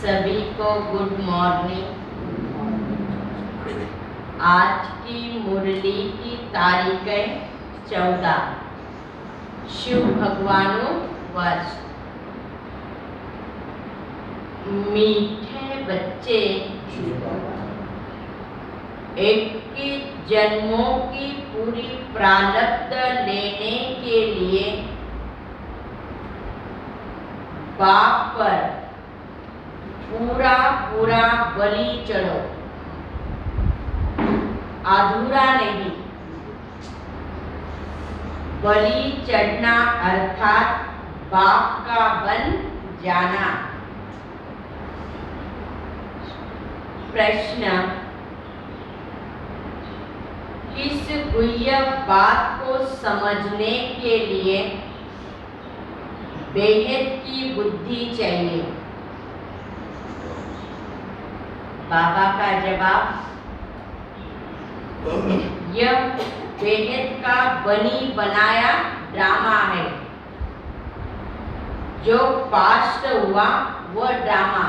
सभी को good morning. आज की मुरली की तारीख है 14 शिव भगवानु वर्ष। मीठे बच्चे 21 जन्मों की पूरी प्रारब्ध लेने के लिए बाप पर पूरा पूरा बलि चढ़ो, अधूरा नहीं। बलि चढ़ना अर्थात बाप का बन जाना। प्रश्न, किस गुह्य बात को समझने के लिए बेहद की बुद्धि चाहिए? बाबा का जवाब, यह बेहद का बनी बनाया ड्रामा है। जो पास्ट हुआ वह ड्रामा,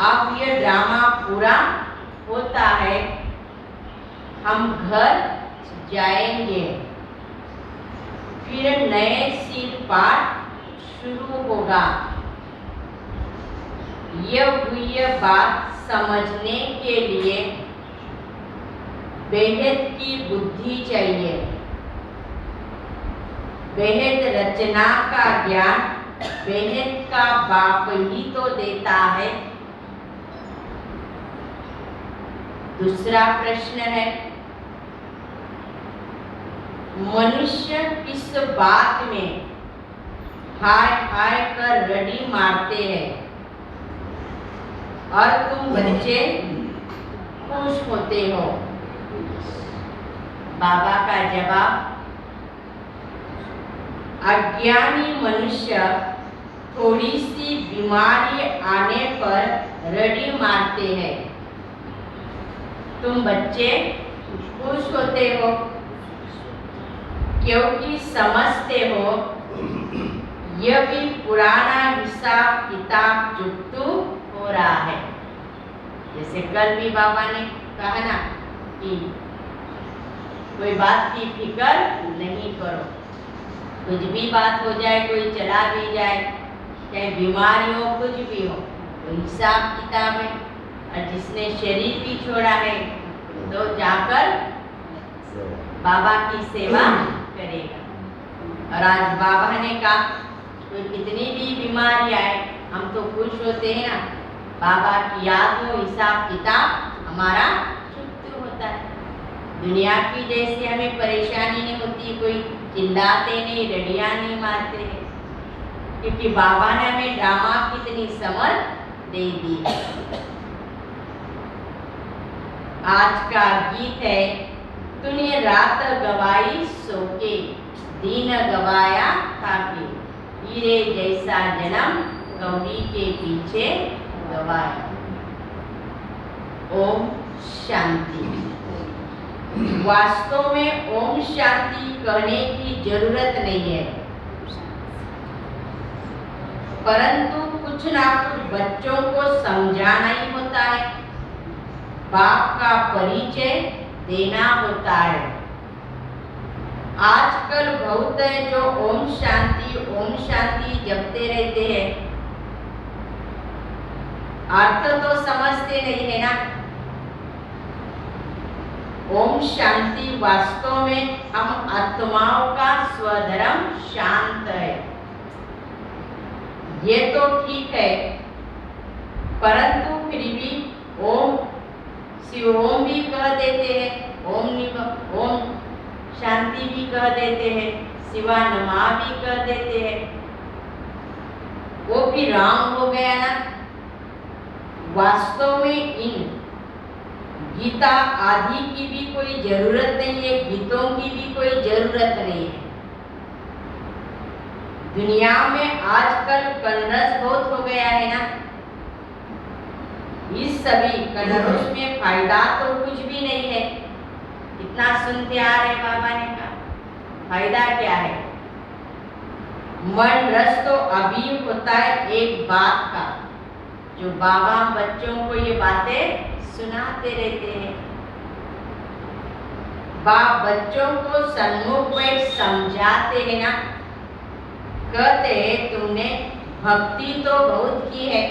अब यह ड्रामा पूरा होता है, हम घर जाएंगे, फिर नए सिर पाठ शुरू होगा। यह गुह्य बात समझने के लिए बेहद की बुद्धि चाहिए। बेहद रचना का ज्ञान बेहद का बाप ही तो देता है। दूसरा प्रश्न है, मनुष्य किस बात में हाय हाय कर रड़ी मारते हैं और तुम बच्चे खुश होते हो? बाबा का जवाब, अज्ञानी मनुष्य थोड़ी सी बीमारी आने पर रड़ी मारते हैं, तुम बच्चे खुश होते हो क्योंकि समझते हो यह भी पुराना हिसाब किताब जुगतू हो रहा है। जैसे कल भी बाबा ने कहा ना कि कोई बात की फिक्र नहीं करो, कुछ भी बात हो जाए, कोई चला भी जाए, चाहे बीमारी हो, कुछ भी हो, तो हिसाब किताब है। और जिसने शरीर भी छोड़ा है तो जाकर बाबा की सेवा करेगा। और आज बाबा ने कहा कोई कितनी भी बीमारी आए, हम तो खुश होते हैं ना, बाबा की याद हो, हिसाब किताब हमारा छुट्टी होता है। दुनिया की जैसे हमें परेशानी नहीं होती, कोई चिल्लाते नहीं, रड़ियाँ नहीं मारते हैं, क्योंकि बाबा ने हमें ड्रामा कितनी समझ दे दी। आज का गीत है, तूने रात गवाई सोके, दिन गवाया खाके, हीरे जैसा जन्म गौरी के पीछे गवाया। ओम शांति। वास्तव में ओम शांति कहने की जरूरत नहीं है, परंतु कुछ ना कुछ बच्चों को समझाना ही होता है, बाप का परिचय देना होता है। आजकल बहुत है जो ओम शांति जपते रहते हैं, अर्थ तो समझते नहीं है ना। ओम शांति वास्तव में हम आत्माओं का स्वधर्म शांत है, ये तो ठीक है, परंतु फिर भी ओम शिव ओम भी कह देते हैं, ओम शांति भी कह देते हैं, शिवा नमा भी कह देते हैं, वो भी रॉन्ग हो गया ना। वास्तव में इन गीता आदि की भी कोई जरूरत नहीं है, गीतों की भी कोई जरूरत नहीं है। दुनिया में आजकल कन्नस बहुत हो गया है ना, इस सभी कन्नस में फायदा तो कुछ भी नहीं है। इतना सुनते आ रहे, बाबा ने कहा फायदा क्या है? मन रस तो अभी होता है एक बात का, जो बाबा बच्चों को ये बातें सुनाते रहते हैं। बाप बच्चों को सन्मुख में समझाते हैं ना, कहते हैं तुमने भक्ति तो बहुत की है,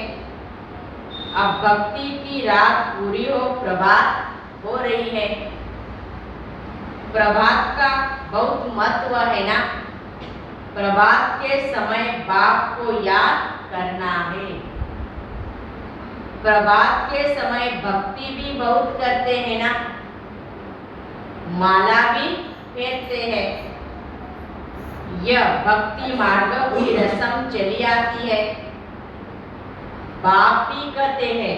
अब भक्ति की रात पूरी हो, प्रभात हो रही है। प्रभात का बहुत महत्व है ना, प्रभात के समय बाप को याद करना है। प्रभात के समय भक्ति भी बहुत करते हैं ना, माला भी फेरते हैं। यह भक्ति मार्ग की रस्म चली आती है। बाप भी कहते हैं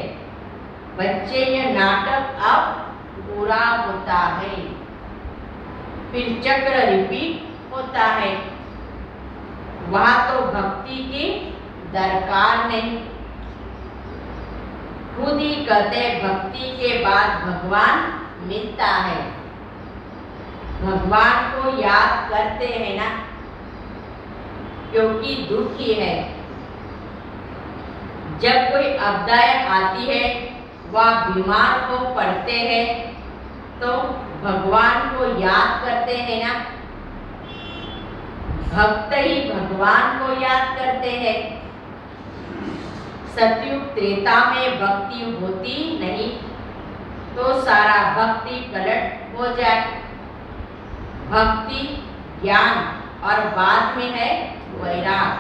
बच्चे यह नाटक अब पूरा होता है, फिर चक्र रिपीट होता है। वहां तो भक्ति की दरकार नहीं। खुद ही कहते भक्ति के बाद भगवान मिलता है। भगवान को याद करते हैं ना, क्योंकि दुखी है। जब कोई आपदाएं आती है, वह बीमार को पड़ते हैं, तो भगवान को याद करते हैं ना। भक्त ही भगवान को याद करते हैं। सतयुग त्रेता में भक्ति होती नहीं तो सारा भक्ति पलट हो जाए। भक्ति ज्ञान और बाद में है वैराग।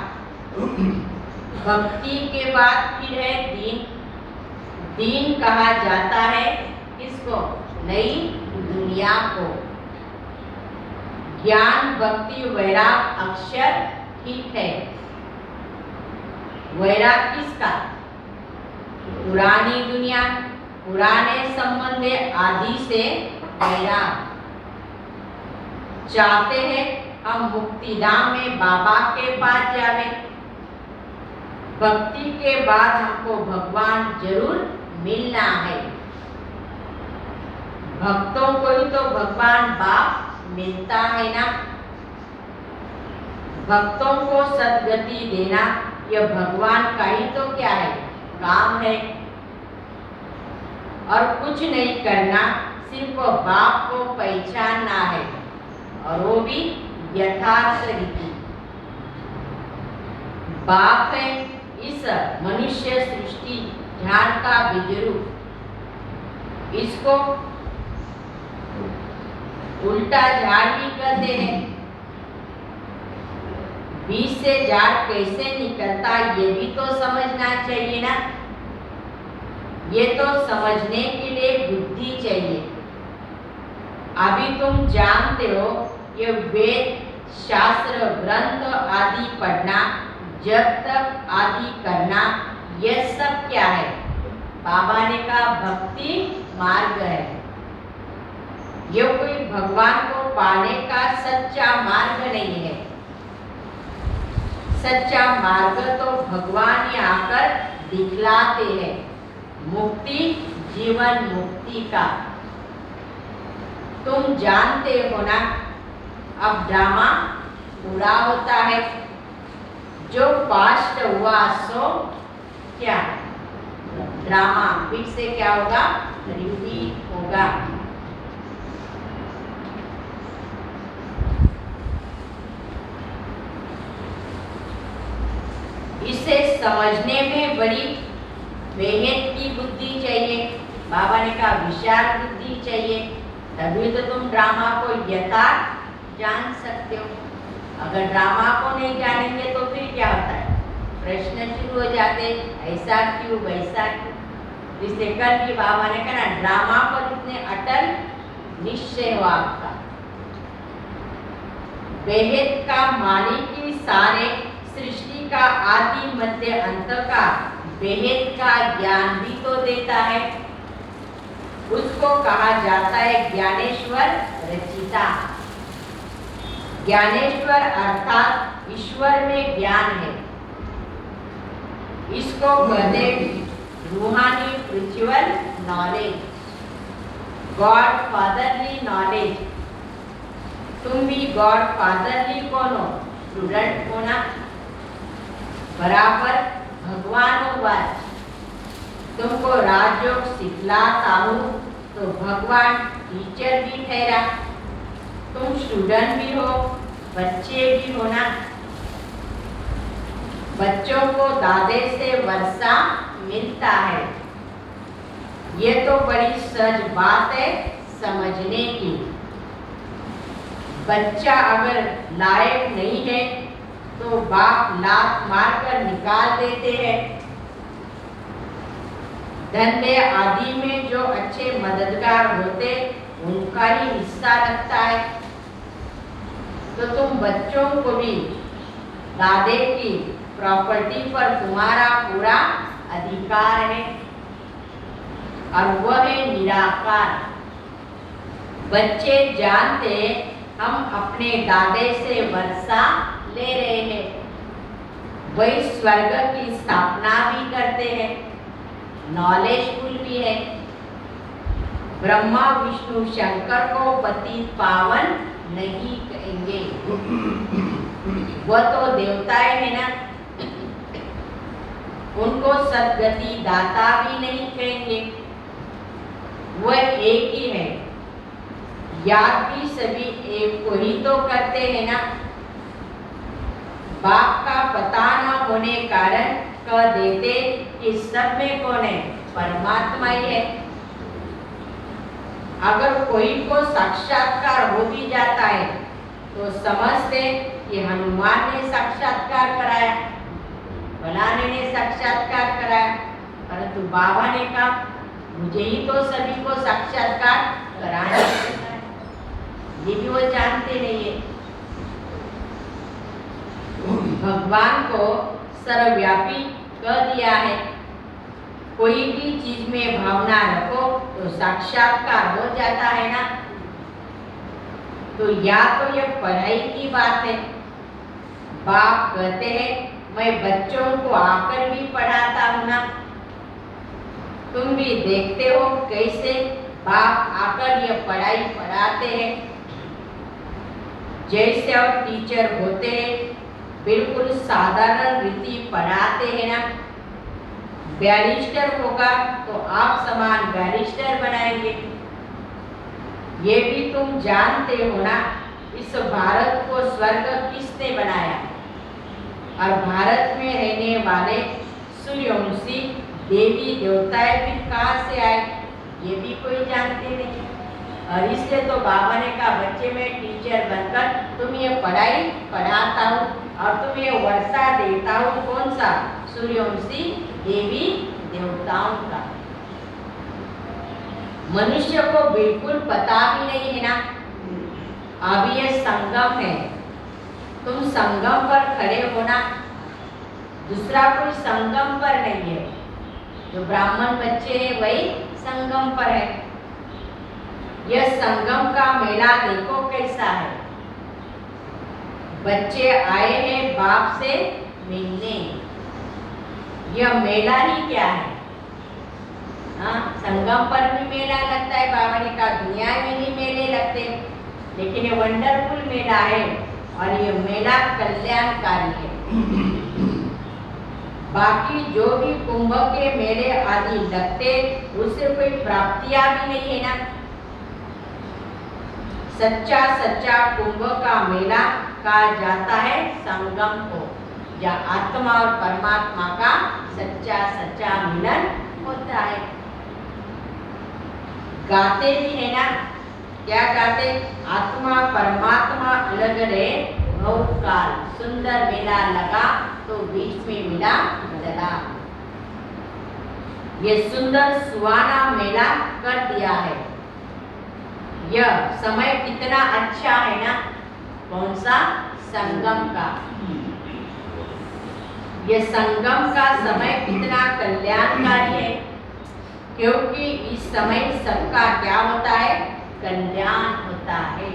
भक्ति के बाद फिर है दीन। दीन कहा जाता है किसको? नई दुनिया को। ज्ञान भक्ति वैराग अक्षर ठीक है। वैराग किसका? पुरानी दुनिया, पुराने संबंध आदि से वैराग। चाहते हैं हम मुक्तिधाम में बाबा के पास जावे। भक्ति के बाद हमको भगवान जरूर मिलना है। भक्तों को ही तो भगवान बाप मिलता है ना। भक्तों को सद्गति देना यह भगवान का ही तो क्या है? काम है। और कुछ नहीं करना, सिर्फ बाप को पहचानना है, और वो भी यथार्थ रीति। बाप है इस मनुष्य सृष्टि झाड़ का बीज रूप। इसको उल्टा झाड़ भी कहते हैं। बीज से झाड़ कैसे निकलता ये भी तो समझना चाहिए ना। ये तो समझने के लिए बुद्धि चाहिए। अभी तुम जानते हो ये वेद शास्त्र ग्रंथ आदि पढ़ना, जब तक आदि करना, यह सब क्या है? बाबा ने कहा भक्ति मार्ग है। ये कोई भगवान को पाने का सच्चा मार्ग नहीं है। सच्चा मार्ग तो भगवान ही आकर दिखलाते हैं। मुक्ति जीवन मुक्ति का तुम जानते हो ना। अब ड्रामा पूरा होता है। जो पास्ट हुआ सो क्या ड्रामा फिर से क्या होगा? रिपीट होगा। इसे समझने में बड़ी बेहद की बुद्धि चाहिए। बाबा ने कहा विशाल बुद्धि चाहिए, तभी तो तुम ड्रामा को यथार्थ जान सकते हो। अगर ड्रामा को नहीं जानेंगे तो फिर क्या होता है? प्रश्न शुरू हो जाते, ऐसा क्यों वैसा क्यों। जिससे कल भी बाबा ने कहा ड्रामा पर इतने अटल निश्चय हो आपका। बेहद का मालिक ही सारे सृष्टि का आदि मध्य अंत का बेहद का ज्ञान भी तो देता है। उसको कहा जाता है ज्ञानेश्वर रचिता। ज्ञानेश्वर अर्थात ईश्वर में ज्ञान है। इसको कहते रूहानी spiritual knowledge, God fatherly knowledge. तुम भी गॉड फादरली कौन हो? स्टूडेंट होना, बराबर भगवानों वाला। तुमको राजयोग सिखलाता हूँ तो भगवान टीचर भी ठहरा, तुम स्टूडेंट भी हो, बच्चे भी हो ना। बच्चों को दादे से वर्षा मिलता है, ये तो बड़ी सहज बात है समझने की। बच्चा अगर लायक नहीं है तो बाप लात मारकर निकाल देते हैं। धंधे आदि में जो अच्छे मददगार होते उनका ही हिस्सा लगता है। तो तुम बच्चों को भी दादे की प्रॉपर्टी पर तुम्हारा पूरा अधिकार है, और वह है निराकार। बच्चे जानते हम अपने दादे से वर्षा ले रहे हैं, वही स्वर्ग की स्थापना भी करते हैं, नॉलेजफुल भी है। ब्रह्मा विष्णु शंकर को पतित पावन नहीं कहेंगे, वह तो देवताएं है ना, उनको सद्गति दाता भी नहीं कहेंगे, वह एक ही है। याद भी सभी एक को ही तो करते हैं ना। बाप का पता न होने कारण कह देते कि सब में कौन है, परमात्मा ही है। अगर कोई को साक्षात्कार हो भी जाता है तो समझते कि हनुमान ने साक्षात्कार कराया, फलाने ने साक्षात्कार कराया, परंतु बाबा ने कहा मुझे ही तो सभी को साक्षात्कार कराना है। ये भी वो जानते नहीं है। भगवान को सर्वव्यापी कह दिया है, कोई भी चीज में भावना रखो तो साक्षात्कार हो जाता है ना। तो या तो ये पढ़ाई की बात है, बाप कहते हैं मैं बच्चों को आकर भी पढ़ाता हूँ ना, तुम भी देखते हो कैसे बाप आकर ये पढ़ाई पढ़ाते हैं। जैसे और टीचर होते हैं बिल्कुल साधारण रीति पढ़ाते हैं ना। बैरिस्टर होगा तो आप समान बैरिस्टर बनाएंगे। ये भी तुम जानते हो ना, इस भारत को स्वर्ग किसने बनाया, और भारत में रहने वाले सूर्यवंशी देवी देवताएं भी कहाँ से आए, ये भी कोई जानते नहीं। और इसलिए तो बाबा ने कहा बच्चे में टीचर बनकर तुम ये पढ़ाई पढ़ाता हूँ और तुम ये वर्षा देता हूँ, कौन सा, सूर्यवंशी देवी देवताओं का। मनुष्य को बिल्कुल पता भी नहीं है ना। अभी ये संगम है, तुम संगम पर खड़े हो ना, दूसरा कोई संगम पर नहीं है। जो ब्राह्मण बच्चे हैं वही संगम पर है। यह संगम का मेला देखो कैसा है। बच्चे आए हैं बाप से मिलने, यह मेला ही क्या है। हाँ, संगम पर भी मेला लगता है, बाबा ने कहा दुनिया में भी मेले लगते हैं, लेकिन ये वंडरफुल मेला है और ये मेला कल्याणकारी है। बाकी जो भी कुंभ के मेले आदि लगते उससे कोई प्राप्तियां भी नहीं है ना। सच्चा सच्चा कुंभ का मेला कहा जाता है संगम को, या आत्मा और परमात्मा का सच्चा सच्चा मिलन होता है। गाते भी है ना, क्या गाते, आत्मा परमात्मा अलग रहे बहुत काल, सुंदर मेला लगा तो बीच में मिला जला। ये सुंदर सुहाना मेला कर दिया है। यह समय कितना अच्छा है ना, कौन सा, संगम का। यह संगम का समय कितना कल्याणकारी है, क्योंकि इस समय सबका क्या होता है, कल्याण होता है।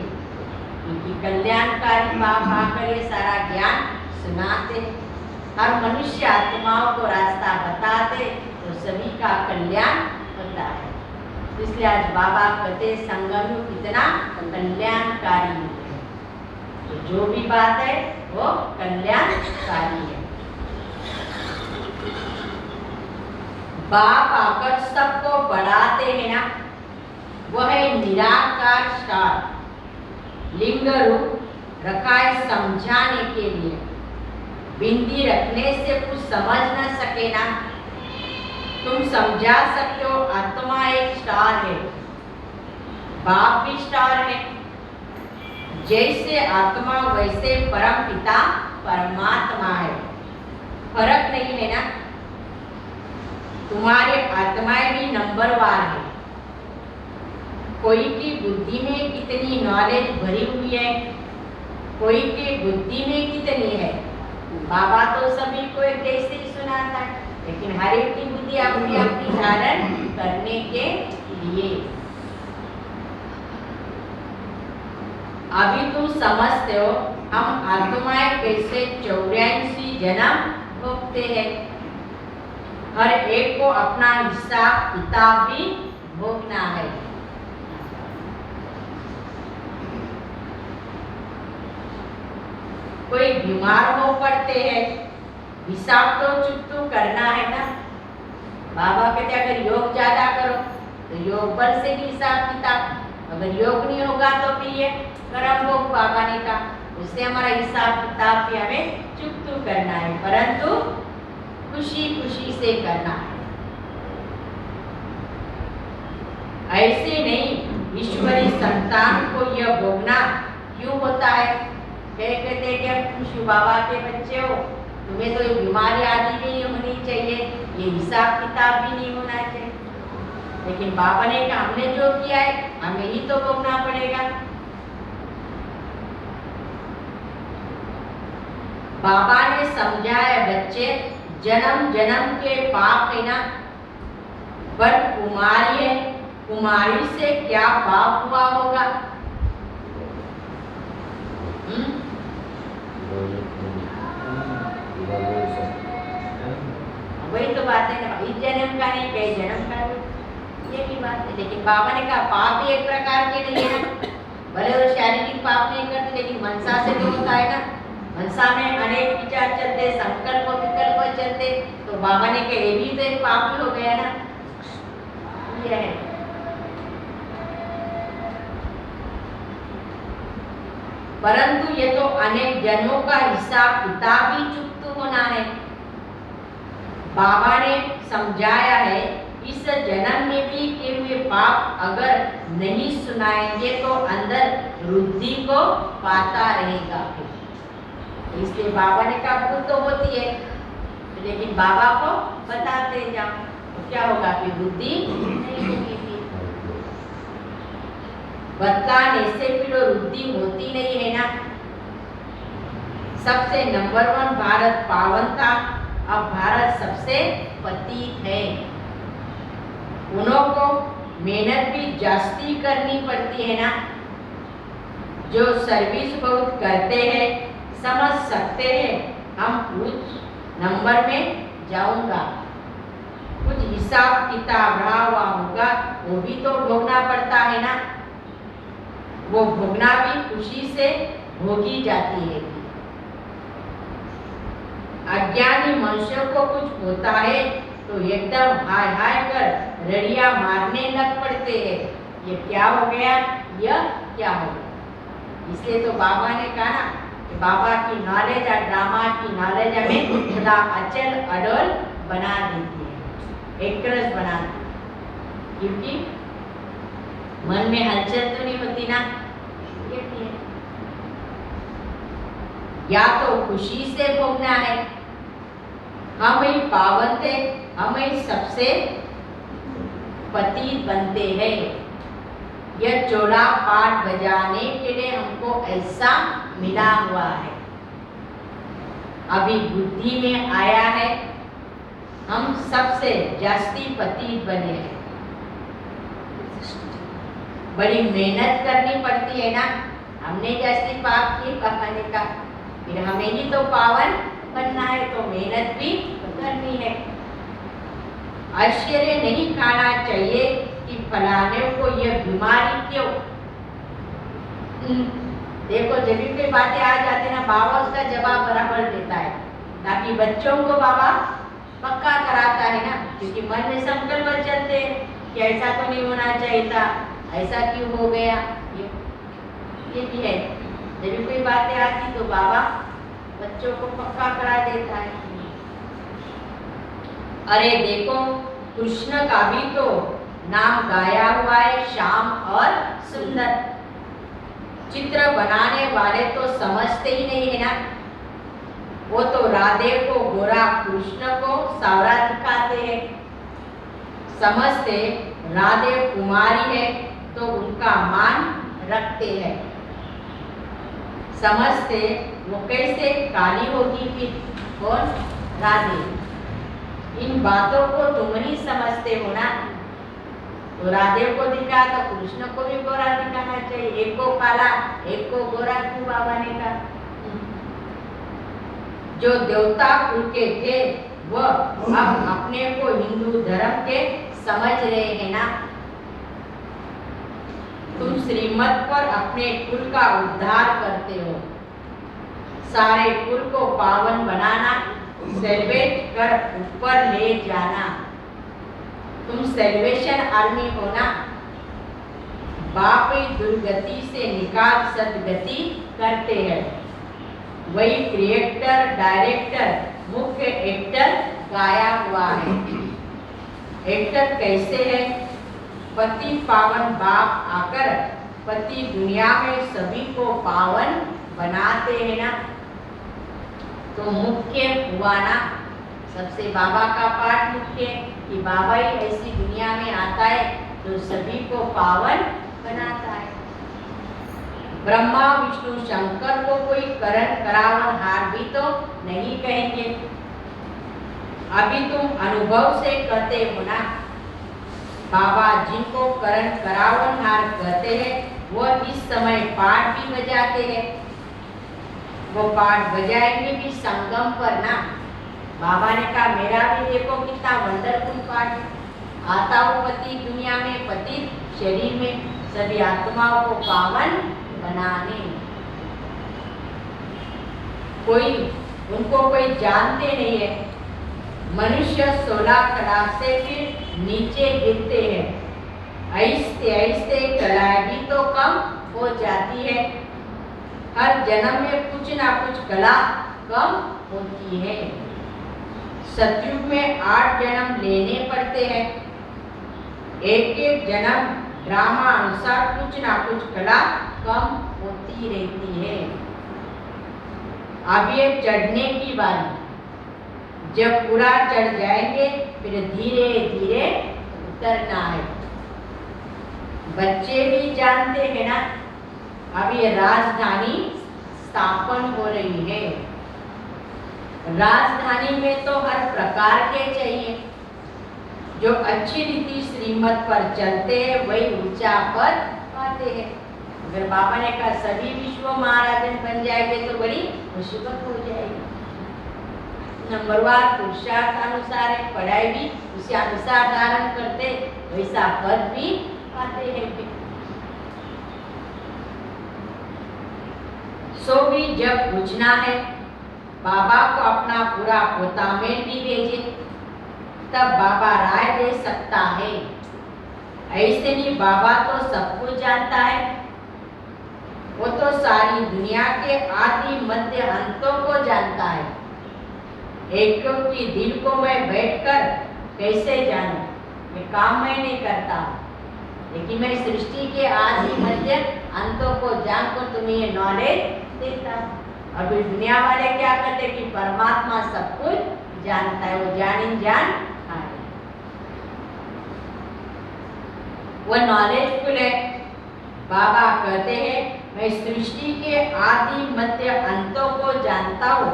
क्योंकि कल्याणकारी बाप आकर ये सारा ज्ञान सुनाते, हर मनुष्य आत्माओं को रास्ता बताते, तो सभी का कल्याण होता है। इसलिए आज बाबा कहते संगम कितना कल्याणकारी है। तो जो भी बात है वो कल्याणकारी है। बाप आकर सबको बढ़ाते हैं ना, वह है निराकार स्टार। लिंग रूप रखा है समझाने के लिए। बिंदी रखने से कुछ समझ न सके ना, तुम समझा सकते हो। आत्मा एक स्टार है, बाप भी स्टार है। जैसे आत्मा वैसे परम पिता परमात्मा है। फर्क नहीं है ना। तुम्हारे आत्माएं भी नंबरवार है। कोई की बुद्धि में कितनी नॉलेज भरी हुई है, कोई की बुद्धि में कितनी है। बाबा तो सभी को एक जैसे ही सुनाता है, लेकिन हर एक की बुद्धि अपनी अपनी धारण करने के लिए। अभी तुम समझते हो हम आत्माएं कैसे 84 जन्म भोगते हैं। हर एक को अपना हिसाब किताब भी भोगना है। कोई बीमार हो पड़ते हैं, हिसाब तो चुकतू करना है ना। बाबा कहते अगर योग ज्यादा करो तो योग बल से भी हिसाब किताब, अगर योग नहीं होगा तो फिर ये कर्म भोग बाबा ने कहा, उससे हमारा हिसाब किताब भी हमें चुकतू करना है, परंतु खुशी खुशी से करना है। ऐसे नहीं ईश्वरी संतान को यह भोगना क्यों होता है। कहते कि तुम शिव बाबा के बच्चे हो, तुम्हें तो बीमारी आदि भी नहीं होनी चाहिए, ये हिसाब किताब भी नहीं होना चाहिए। लेकिन बाबा ने कहा हमने जो किया है हमें ही तो भोगना पड़ेगा। बाबा ने समझाया बच्चे जन्म जन्म के पाप है ना, पर कुमारी है, कुमारी से क्या पाप हुआ होगा। वही तो बात है ना, इस जन्म का नहीं कई जन्म का भी, ये भी बात है। लेकिन बाबा ने कहा पाप भी एक प्रकार के नहीं है ना, भले वो शारीरिक पाप नहीं करते लेकिन मनसा से तो होता है ना। मनसा में अनेक विचार चलते, संकल्प विकल्प चलते, तो बाबा ने कहा ये भी तो एक पाप ही हो गया ना। ये है परंतु ये तो अनेक जन्मों का हिसाब किताब ही चुकता होना है। बाबा ने समझाया है इस जन्म में भी किए हुए पाप अगर नहीं सुनाएंगे तो अंदर रुद्धि को पाता रहेगा। इसलिए बाबा ने कहा भूल तो होती है, लेकिन बाबा को बताते जाओ तो क्या होगा कि बुद्धि नहीं होगी। बतलाने से फिर रुद्धि होती नहीं है ना। सबसे नंबर 1 भारत पावन था, अब भारत सबसे पतित है। उन्हों को मेहनत भी जास्ती करनी पड़ती है ना। जो सर्विस बहुत करते हैं समझ सकते हैं हम उच्च नंबर में जाऊंगा, कुछ हिसाब किताब रहा हुआ होगा वो भी तो भोगना पड़ता है ना। वो भोगना भी खुशी से भोगी जाती है। अज्ञानी मनुष्यों को कुछ होता है तो एकदम हाय हाय कर रड़िया मारने लग पड़ते हैं, ये क्या हो गया, यह क्या हो गया। इसलिए तो बाबा ने कहा ना कि बाबा की नॉलेज और ड्रामा की नॉलेज हमें थोड़ा अचल अडोल बना देती है, एक रस बना देती है, क्योंकि मन में हलचल तो नहीं होती ना। या तो खुशी से भोगना है, हम ही पावन थे, हम ही सबसे पतित बनते हैं। यह चौड़ा पाठ बजाने के लिए हमको ऐसा मिला हुआ है। अभी बुद्धि में आया है हम सबसे जास्ती पतित बने हैं। बड़ी मेहनत करनी पड़ती है ना, हमने जैसी पाप की बाबा ने कहा फिर हमें ही तो पावन बनना है, तो मेहनत भी करनी है। आश्चर्य नहीं खाना चाहिए कि फलाने को यह बीमारी क्यों। देखो जब भी कोई बातें आ जाती ना, बाबा उसका जवाब बराबर देता है, ताकि बच्चों को बाबा पक्का कराता है ना, क्योंकि मन में संकल्प चलते हैं कि ऐसा तो नहीं होना चाहिए था, ऐसा क्यों हो गया। ये भी है, जब भी कोई बातें आती तो बाबा बच्चों को पक्का करा देता है। अरे देखो कृष्ण का भी तो नाम गाया हुआ है, श्याम और सुंदर। चित्र बनाने वाले तो समझते ही नहीं है ना, वो तो राधे को गोरा, कृष्ण को सावरा दिखाते हैं। समझते राधे कुमारी है तो उनका मान रखते हैं, समझते वो कैसे काली होगी फिर कौन, राधे। इन बातों को तुम नहीं समझते हो ना, तो राधे को दिखा तो कृष्ण को भी गोरा दिखाना चाहिए, एक को काला एक को गोरा क्यों बाबा ने कहा। जो देवता कुल के थे वह अब अपने को हिंदू धर्म के समझ रहे हैं ना। तुम श्रीमत पर अपने कुल का उद्धार करते हो, सारे कुल को पावन बनाना, सेलिब्रेट कर ऊपर ले जाना। तुम सेलिब्रेशन आर्मी हो ना, बापी दुर्गति से निकाल सदगति करते हैं। वही क्रिएटर, डायरेक्टर, मुख्य एक्टर गाया हुआ है। एक्टर कैसे है, पति पावन बाप आकर पति दुनिया में सभी को पावन बनाते हैं ना, तो मुख्य हुआ ना, सबसे बाबा का पाठ मुख्य कि बाबा ही ऐसी दुनिया में आता है तो सभी को पावन बनाता है। ब्रह्मा विष्णु शंकर को कोई करण करावन हार भी तो नहीं कहेंगे। अभी तुम अनुभव से कहते हो ना, बाबा जिनको करण करावन हार कहते हैं वो इस समय पाठ भी बजाते हैं। वो पाठ बजाएंगे भी संगम पर ना। बाबा ने कहा मेरा भी देखो कितना वंडरफुल पाठ, आता हूँ पति दुनिया में, पति शरीर में, सभी आत्माओं को पावन बनाने। कोई उनको कोई जानते नहीं है। मनुष्य 16 कला से फिर नीचे गिरते हैं, ऐसे ऐसे कलाएं भी तो कम हो जाती है। हर जन्म में कुछ ना कुछ कला कम होती है। सतयुग में 8 जन्म लेने पड़ते हैं। एक एक जन्म ड्रामा अनुसार कुछ ना कुछ कला कम होती रहती है। अब ये चढ़ने की बारी, जब पूरा चढ़ जाएंगे फिर धीरे धीरे उतरना है। बच्चे भी जानते हैं ना, अब ये राजधानी स्थापन हो रही है। राजधानी में तो हर प्रकार के चाहिए। जो अच्छी रीति श्रीमत पर चलते हैं वही ऊंचा पद पाते हैं। अगर बाबा ने कहा सभी विश्व महाराजन बन जाएंगे तो बड़ी मुसीबत हो जाएगी। नंबरवार पुरुषार्थ अनुसार है, पढ़ाई भी उसी अनुसार धारण करते, वैसा पद भी पाते हैं। सो भी जब पूछना है, बाबा को अपना पूरा पोता मेल भी भेजे, तब बाबा राय दे सकता है। ऐसे नहीं बाबा तो सब कुछ जानता है, वो तो सारी दुनिया के आदि मध्य अंतों को जानता है। एक की दिल को मैं बैठकर कैसे जानूं, ये काम मैं नहीं करता, लेकिन मैं सृष्टि के आदि मध्य अंतों को जानकर तुम्हें ये नॉलेज देता हूं। अभी दुनिया वाले क्या कहते कि परमात्मा सब कुछ जानता है, वो जान वो नॉलेजफुल है। बाबा कहते हैं मैं सृष्टि के आदि मध्य अंतों को जानता हूँ,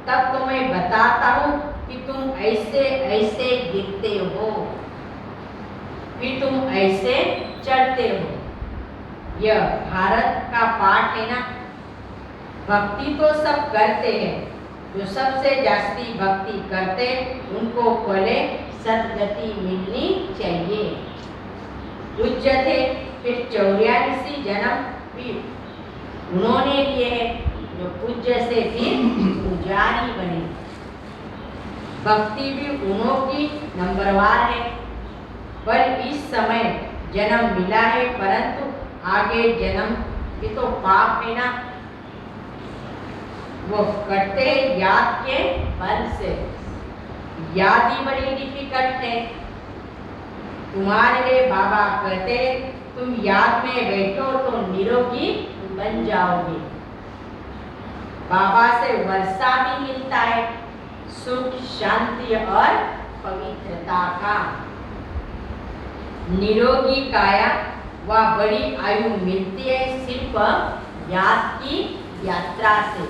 तब तो मैं बताता हूँ कि तुम ऐसे ऐसे गिरते हो, फिर तुम ऐसे चढ़ते हो। यह भारत का पाठ है ना। भक्ति तो सब करते हैं, जो सबसे जास्ती भक्ति करते उनको पहले सदगति मिलनी चाहिए। उच्च थे फिर 84 जन्म, फिर उन्होंने लिए हैं, जो पूज्य से फिर पुजारी बने। भक्ति भी उन्हों की नंबरवार है। पर इस समय जन्म मिला है, परंतु आगे जन्म ये तो पाप है ना, वो करते हैं याद के बल से। याद ही बड़ी डिफिकल्ट है। तुम्हारे लिए बाबा कहते हैं तुम याद में बैठो तो निरोगी बन जाओगे। बाबा से वर्षा भी मिलता है, सुख, शांति और पवित्रता का। निरोगी काया व बड़ी आयु मिलती है सिर्फ याद की यात्रा से।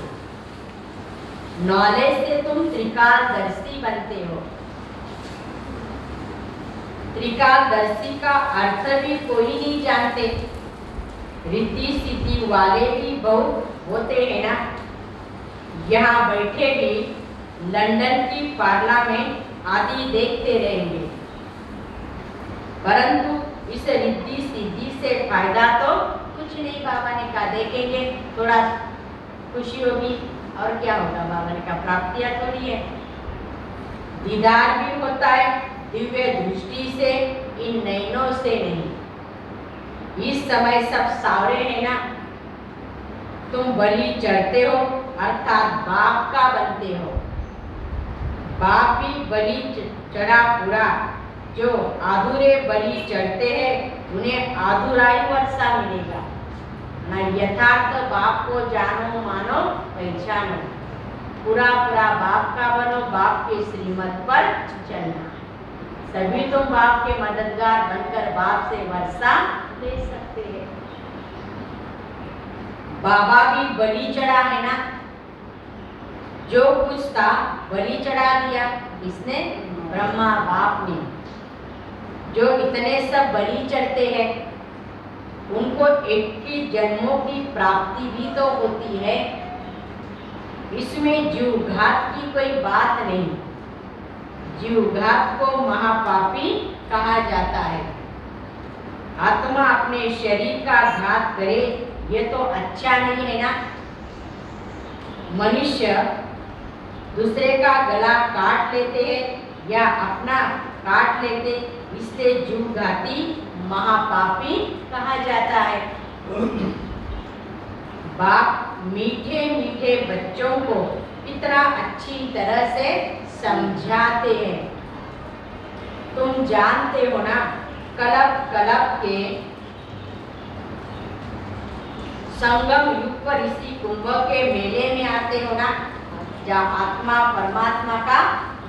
नॉलेज से तुम त्रिकालदर्शी बनते हो। त्रिकालदर्शी का अर्थ भी कोई नहीं जानते। रिद्धि सिद्धि वाले भी बहुत होते हैं ना। यहाँ बैठे भी लंदन की पार्लियामेंट आदि देखते रहेंगे, परंतु इस रिद्धि सिद्धि से फायदा तो कुछ नहीं। बाबा ने कहा देखेंगे थोड़ा खुशी होगी, और क्या होगा। बाबा ने कहा प्राप्तियां थोड़ी है। दीदार भी होता है दिव्य दृष्टि से, इन नयनों से नहीं। इस समय सब सावरे है ना। तुम बलि चढ़ते हो, अर्थात बाप का बनते हो। बाप ही बलि चढ़ा पूरा। जो आधुरे बलि चढ़ते हैं उन्हें आधुराई वर्षा मिलेगा ना। यथार्थ बाप को जानो, मानो, पहचानो। पूरा पूरा बाप का बनो, बाप के श्रीमत पर चलना। तभी तुम बाप के मददगार बनकर बाप से वर्षा ले सकते हैं। बाबा भी बलि चढ़ा है ना। जो कुछ था बलि चढ़ा दिया। इसने ब्रह्मा बाप ने। जो इतने सब बलि चढ़ते हैं उनको 21 जन्मों की प्राप्ति भी तो होती है। इसमें जीवघात की कोई बात नहीं। जीवघात को महापापी कहा जाता है। आत्मा अपने शरीर का घात करे ये तो अच्छा नहीं है ना। मनुष्य दूसरे का गला काट लेते हैं या अपना काट लेते, इससे जीवघाती महापापी कहा जाता है। बाप मीठे मीठे बच्चों को इतना अच्छी तरह से समझाते हैं। तुम जानते हो ना, कलप कलप के संगम युग पर इसी कुंभ के मेले में आते हो ना, जहाँ आत्मा परमात्मा का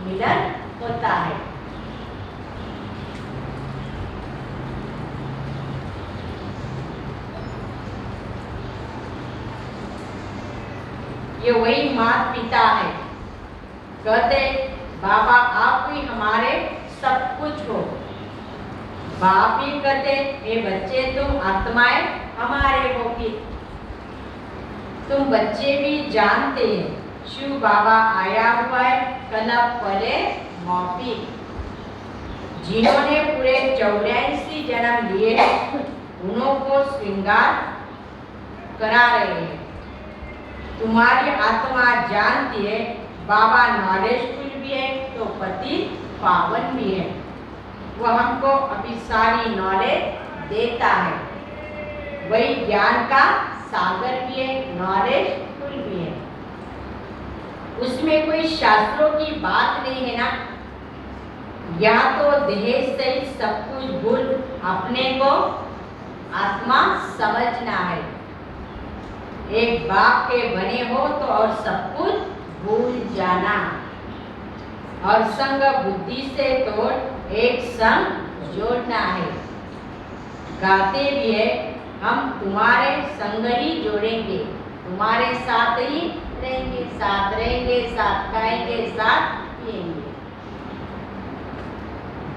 मिलन होता है। ये वही माता पिता है। कहते बाबा आप ही हमारे सब कुछ हो। बाप ही कहते ये बच्चे तुम आत्माएं हमारे हो। कि तुम बच्चे भी जानते हैं शिव बाबा आया हुआ है कलप पले मौपी। जिन्होंने पूरे 84 जन्म लिए हैं उन्हों को श्रृंगार करा रहे हैं। तुम्हारी आत्मा जानती है बाबा नॉलेजफुल भी है तो पति पावन भी है। वो हमको अभी सारी नॉलेज देता है। वही ज्ञान का सागर भी है, नॉलेजफुल भी है। उसमें कोई शास्त्रों की बात नहीं है ना। या तो देह से सब कुछ भूल अपने को आत्मा समझना है। एक बाप के बने हो तो और सब कुछ भूल जाना। और संग बुद्धि से तोड़ एक संग जोड़ना है। गाते भी है हम तुम्हारे संग ही जोड़ेंगे, तुम्हारे साथ ही रहेंगे, साथ रहेंगे, साथ खाएंगे, साथ पिएंगे।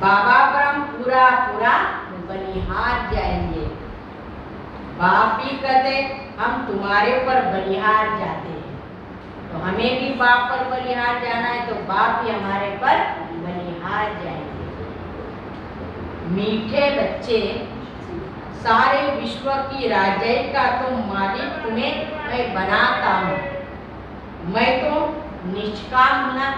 बाबा पर हम पूरा पूरा बलिहार जाएंगे। बाप भी कहते हम तुम्हारे पर बलिहार जाते हैं, तो हमें भी बाप पर बलिहार जाना है, तो बाप भी हमारे पर बलिहार जाएंगे। मीठे बच्चे सारे विश्व की राज्य का तुम मालिक, तुम्हें मैं बनाता हूँ। मैं तो निष्काम हूँ ना।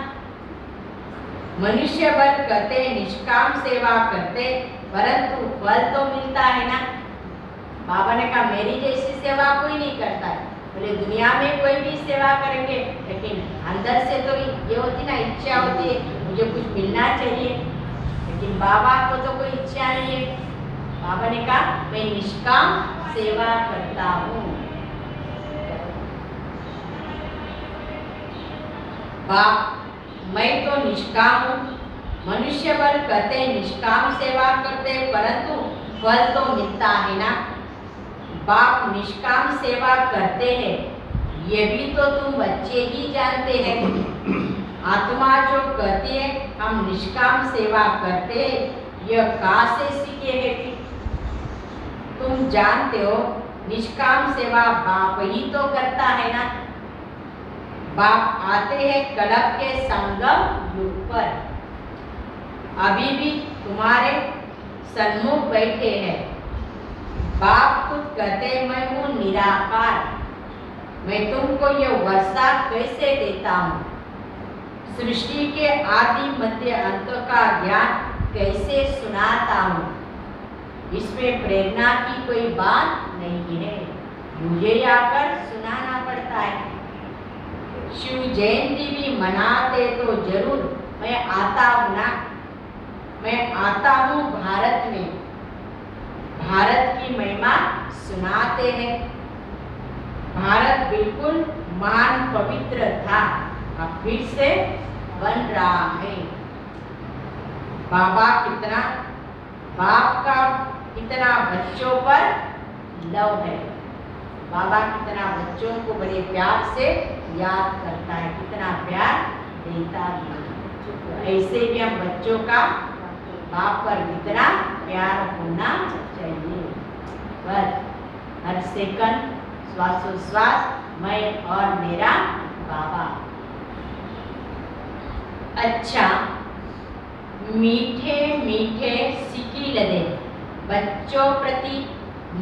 मनुष्य बल करते, निष्काम सेवा करते, परंतु फल तो मिलता है ना। बाबा ने कहा मेरी जैसी सेवा कोई नहीं करता है। बोले दुनिया में कोई भी सेवा करेंगे, लेकिन अंदर से तो ये होती ना, इच्छा होती है मुझे कुछ मिलना चाहिए, लेकिन बाबा को तो कोई इच्छा नहीं है। बाबा ने कहा मैं निष्काम सेवा करता हूँ। बाप मैं तो निष्काम हूँ। मनुष्य बल करते, निष्काम सेवा करते, परंतु फल तो मिलता है ना। बाप निष्काम सेवा करते हैं, ये भी तो तुम बच्चे ही जानते हैं। आत्मा जो कहती है हम निष्काम सेवा करते हैं, यह कहाँ से सीखे है कि तुम जानते हो निष्काम सेवा बाप ही तो करता है ना। बाप आते हैं कलप के संगम युग पर, अभी भी तुम्हारे सन्मुख बैठे हैं। बाप खुद कहते मैं हूँ निराकार, मैं तुमको ये वर्षा कैसे देता हूँ, सृष्टि के आदि मध्य अंत का ज्ञान कैसे सुनाता हूँ। इसमें प्रेरणा की कोई बात नहीं है, मुझे आकर सुनाना पड़ता है। शिव जयंती भी मनाते तो जरूर मैं आता हूँ ना। मैं आता हूँ भारत में, भारत की महिमा सुनाते हैं। भारत बिल्कुल महान पवित्र था, अब फिर से बन रहा है। बाबा कितना, बाप का कितना बच्चों पर लव है। बाबा कितना बच्चों को बड़े प्यार से याद करता है, कितना प्यार देता है। तो ऐसे भी हम बच्चों का बाप पर कितना प्यार होना चाहिए। बस हर सेकंड श्वासोश्वास मैं और मेरा बाबा। अच्छा, मीठे मीठे सिकी लदे बच्चों प्रति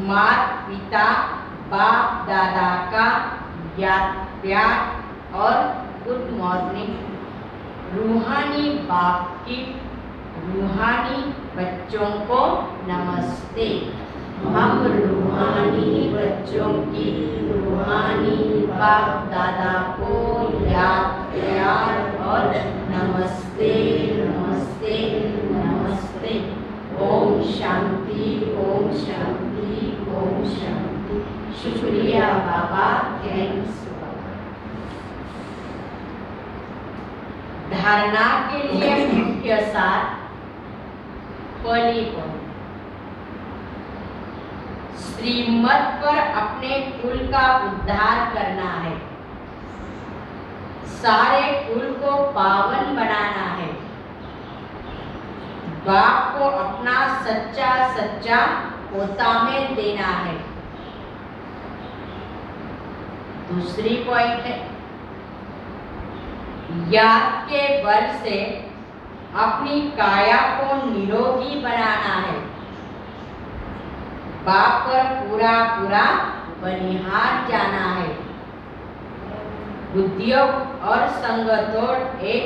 माता पिता बाप दादा का प्यार और गुड मॉर्निंग। रूहानी बाप की रूहानी बच्चों को नमस्ते। हम रूहानी बच्चों की रूहानी बाप दादा को याद प्यार और नमस्ते नमस्ते नमस्ते। ओम शांति ओम शांति ओम शांति। शुक्रिया बाबा, थैंक्स। धारणा के लिए मुख्य सार पहली पॉइंट, श्रीमत पर अपने कुल का उद्धार करना है, सारे कुल को पावन बनाना है, बाप को अपना सच्चा सच्चा पोता में देना है। दूसरी पॉइंट है, याद के बल से अपनी काया को निरोगी बनाना है, बाप पर पूरा पूरा बनिहार जाना है। बुद्धियों और संगतोड़ एक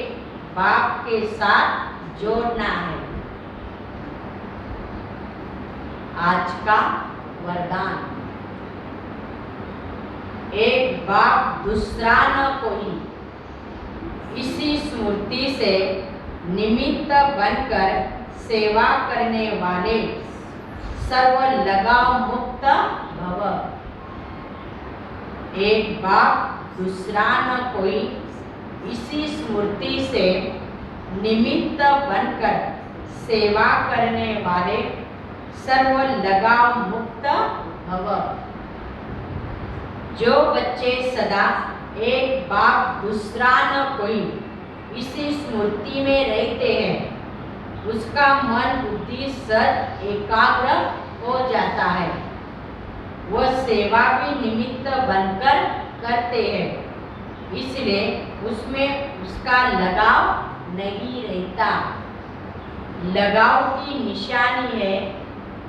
बाप के साथ जोड़ना है। आज का वरदान, एक बाप दूसरा न कोई, इसी स्मृति से निमित्त बनकर सेवा करने वाले सर्व लगाव मुक्त भव। एक बाप दूसरा न कोई, इसी स्मृति से निमित्त बनकर सेवा करने वाले सर्व लगाव मुक्त भव। जो बच्चे सदा एक बाप दूसरा न कोई इसी स्मृति में रहते हैं, उसका मन बुद्धि सद एकाग्र हो जाता है। वह सेवा भी निमित्त बनकर करते हैं, इसलिए उसमें उसका लगाव नहीं रहता। लगाव की निशानी है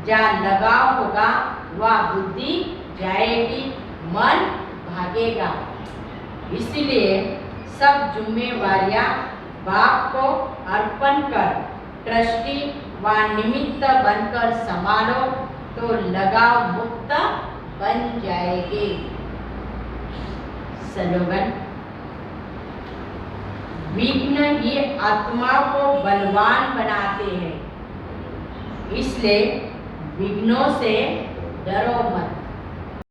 जहाँ लगाव होगा वह बुद्धि जाएगी, मन भागेगा। इसलिए सब जिम्मेवारियां बाप को अर्पण कर ट्रस्टी व निमित्त बनकर संभालो तो लगाव मुक्त बन जाएंगे। स्लोगन: विघ्न ही आत्मा को बलवान बनाते हैं, इसलिए विघ्नों से डरो मत।